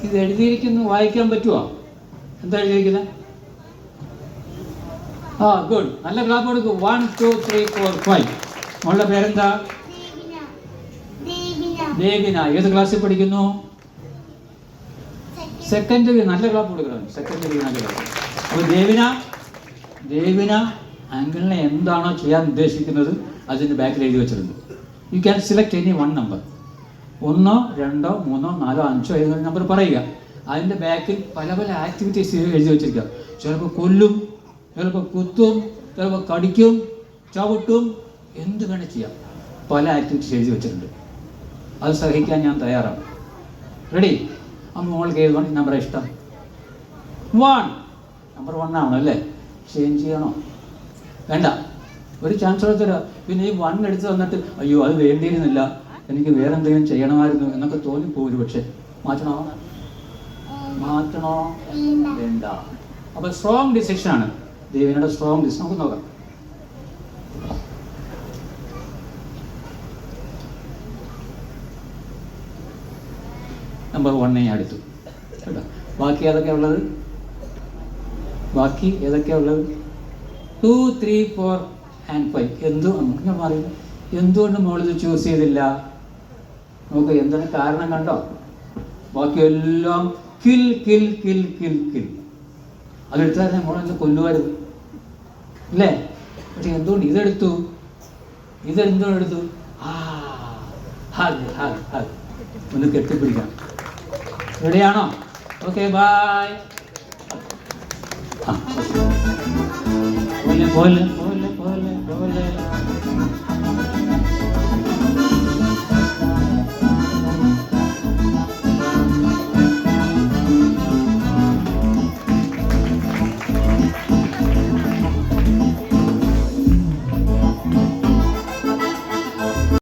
ഇത് എഴുതിയിരിക്കുന്നു, വായിക്കാൻ പറ്റുമോ? എന്താ എഴുതിയിരിക്കുന്നത്? ആ, ഗുഡ്. നല്ല ക്ലാപ്പ് കൊടുക്കും. 1 2 3 4 5. മോളുടെ പേരെന്താ? ദേവിന. ഏത് ക്ലാസ്സിൽ പഠിക്കുന്നു? സെക്കൻഡറി. നല്ല ക്ലാപ്പ് കൊടുക്കണം. സെക്കൻഡറി നല്ല ക്ലാസ്. അപ്പോൾ ദേവിന അങ്കിളിനെ എന്താണോ ചെയ്യാൻ ഉദ്ദേശിക്കുന്നത് അതിൻ്റെ ബാക്കിൽ എഴുതി വെച്ചിട്ടുണ്ട്. You can select any 1 number. 1 2 3 4 5 ഏതെങ്കിലും നമ്പർ പറയുക. അതിൻ്റെ ബാക്കിൽ പല പല ആക്ടിവിറ്റീസ് എഴുതി വെച്ചിരിക്കുക. ചിലപ്പോൾ കൊല്ലും, ചിലപ്പോൾ കുത്തും, ചിലപ്പോൾ കടിക്കും, ചവിട്ടും, എന്ത് വേണേൽ ചെയ്യാം. പല ആക്ടിവിറ്റീസ് എഴുതി വെച്ചിട്ടുണ്ട്. അത് സഹിക്കാൻ ഞാൻ തയ്യാറാണ്. റെഡി? അപ്പം മോൾക്ക് ഏത് നമ്പറാണ് ഇഷ്ടം? 1. നമ്പർ 1 ആവണം അല്ലേ? ചേഞ്ച് ചെയ്യണോ? വേണ്ട. ഒരു ചാൻസ് എടുത്തരാ. പിന്നെ ഈ 1 എടുത്ത് തന്നിട്ട് അയ്യോ അത് വേണ്ടിയിരുന്നില്ല, എനിക്ക് വേറെ എന്തെങ്കിലും ചെയ്യണമായിരുന്നു എന്നൊക്കെ തോന്നിപ്പോരും. പക്ഷെ മാറ്റണോ? വേണ്ട. അപ്പോൾ സ്ട്രോങ് ഡിസിഷനാണ് ദേവിനയുടെ സ്ട്രോങ് ഡിസിഷൻ. നമുക്ക് നോക്കാം. നമ്പർ 1 അടുത്തു കേട്ടോ. ബാക്കി ഏതൊക്കെയാണ് ഉള്ളത്? 2 3 4 and 5. ഞാൻ പറയുന്നു, എന്തുകൊണ്ട് മോളിത് ചൂസ് ചെയ്തില്ല? നമുക്ക് എന്താണ് കാരണം കണ്ടോ? ബാക്കിയെല്ലാം kill kill kill kill kill. അതെടുത്താൽ മോളെന്ത് കൊല്ലുമായിരുന്നു അല്ലേ? പക്ഷെ എന്തുകൊണ്ട് ഇതെടുത്തു? ഇതെന്തുകൊണ്ടെടുത്തു? ഒന്ന് കെട്ടിപ്പിടിക്കാം. റെഡിയാണോ? Okay, bye. പോലെ